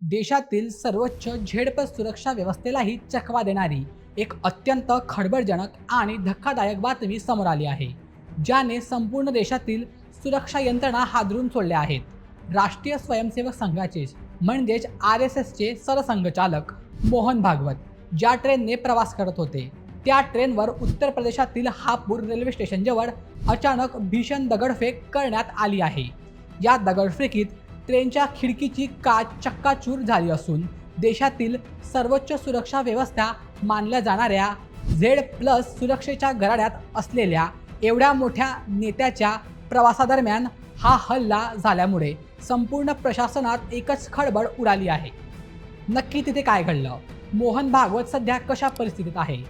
देशातील सर्वोच्च झेड सुरक्षा व्यवस्थेलाही चकवा देणारी एक अत्यंत खळबळजनक आणि धक्कादायक बातमी समोर आली आहे, ज्याने संपूर्ण देशातील सुरक्षा यंत्रणा हादरून सोडल्या आहेत. राष्ट्रीय स्वयंसेवक संघाचे म्हणजेच RSSचे सरसंघचालक मोहन भागवत ज्या ट्रेनने प्रवास करत होते, त्या ट्रेनवर उत्तर प्रदेशातील हापूर रेल्वे स्टेशनजवळ अचानक भीषण दगडफेक करण्यात आली आहे. या दगडफेकीत ट्रेनच्या खिडकीची काच चक्काचूर झाली असून देशातील सर्वोच्च सुरक्षा व्यवस्था मानल्या जाणाऱ्या Z+ सुरक्षेच्या गराड्यात असलेल्या एवढ्या मोठ्या नेत्याच्या प्रवासादरम्यान हा हल्ला झाल्यामुळे संपूर्ण प्रशासनात एकच खळबळ उडाली आहे. नक्की तिथे काय घडलं? मोहन भागवत सध्या कशा परिस्थितीत आहे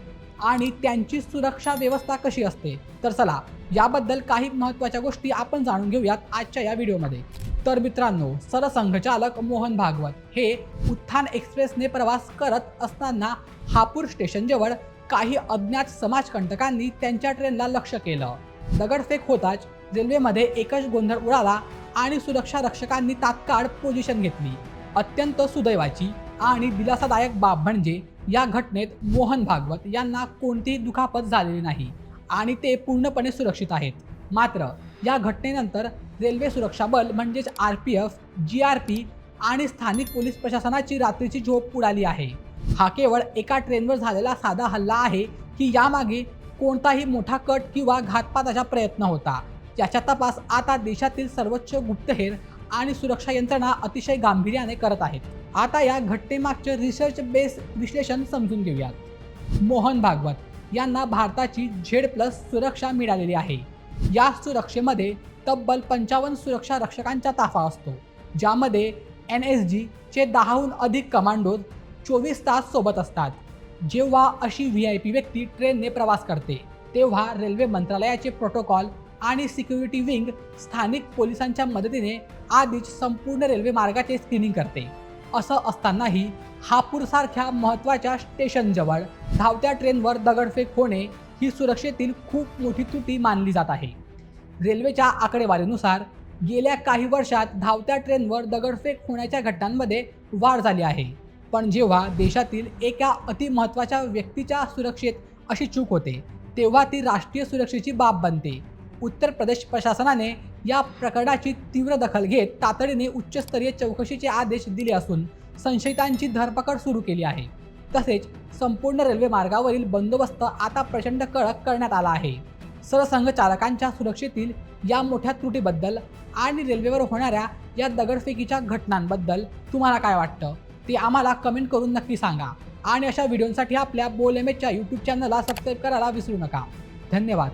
आणि त्यांची सुरक्षा व्यवस्था कशी असते? तर चला याबद्दल काही महत्त्वाच्या गोष्टी आपण जाणून घेऊयात आजच्या या व्हिडिओमध्ये. तर मित्रांनो, सरसंघचालक मोहन भागवत हे उत्थान एक्सप्रेसने प्रवास करत असताना हापूर स्टेशनजवळ काही अज्ञात समाजकंटकांनी त्यांच्या ट्रेनला लक्ष्य केलं. दगडफेक होताच रेल्वेमध्ये एकच गोंधळ उडाला आणि सुरक्षा रक्षकांनी तात्काळ पोझिशन घेतली. अत्यंत सुदैवाची आणि दिलासादायक बाब म्हणजे या घटनेत मोहन भागवत यांना कोणतीही दुखापत झालेली नाही आणि ते पूर्णपणे सुरक्षित आहेत. मात्र या घटनेनंतर रेल्वे सुरक्षा बल म्हणजेच RPF, GRP आणि स्थानिक पोलीस प्रशासनाची रात्रीची झोप उडाली आहे. हा केवळ एका ट्रेनवर झालेला साधा हल्ला आहे की यामागे कोणताही मोठा कट किंवा घातपाताचा प्रयत्न होता, याचा तपास आता देशातील सर्वोच्च गुप्तहेर आणि सुरक्षा यंत्रणा अतिशय गांभीर्याने करत आहेत. आता या घटनेमागचे रिसर्च बेस विश्लेषण समजून घेऊयात. मोहन भागवत यांना भारताची Z+ सुरक्षा मिळालेली आहे. या सुरक्षेमध्ये तब्बल 55 सुरक्षा रक्षकांचा ताफा असतो, ज्यामध्ये NSG चे 10हून अधिक कमांडोज 24 तास सोबत असतात. जेव्हा अशी VIP व्यक्ती ट्रेनने प्रवास करते, तेव्हा रेल्वे मंत्रालयाचे प्रोटोकॉल आणि सिक्युरिटी विंग स्थानिक पोलिसांच्या मदतीने आधीच संपूर्ण रेल्वे मार्गाचे स्क्रीनिंग करते. असं असतानाही हापूरसारख्या महत्त्वाच्या स्टेशनजवळ धावत्या ट्रेनवर दगडफेक होणे ही सुरक्षेतील खूप मोठी त्रुटी मानली जात आहे. रेल्वेच्या आकडेवारीनुसार गेल्या काही वर्षात धावत्या ट्रेनवर दगडफेक होण्याच्या घटनांमध्ये वाढ झाली आहे. पण जेव्हा देशातील एका अतिमहत्त्वाच्या व्यक्तीच्या सुरक्षेत अशी चूक होते, तेव्हा ती राष्ट्रीय सुरक्षेची बाब बनते. उत्तर प्रदेश प्रशासनाने या प्रकरणाची तीव्र दखल घेत तातडीने उच्चस्तरीय चौकशीचे आदेश दिले असून संशयितांची धरपकड सुरू केली आहे. तसेच संपूर्ण रेल्वे मार्गावरील बंदोबस्त आता प्रचंड कडक करण्यात आला आहे. सरसंघचालकांच्या सुरक्षेतील या मोठ्या त्रुटीबद्दल आणि रेल्वेवर होणाऱ्या या दगडफेकीच्या घटनांबद्दल तुम्हाला काय वाटतं ते आम्हाला कमेंट करून नक्की सांगा. आणि अशा व्हिडिओंसाठी आपल्या बोल MHच्या YouTube चॅनलला सबस्क्राईब करायला विसरू नका. धन्यवाद.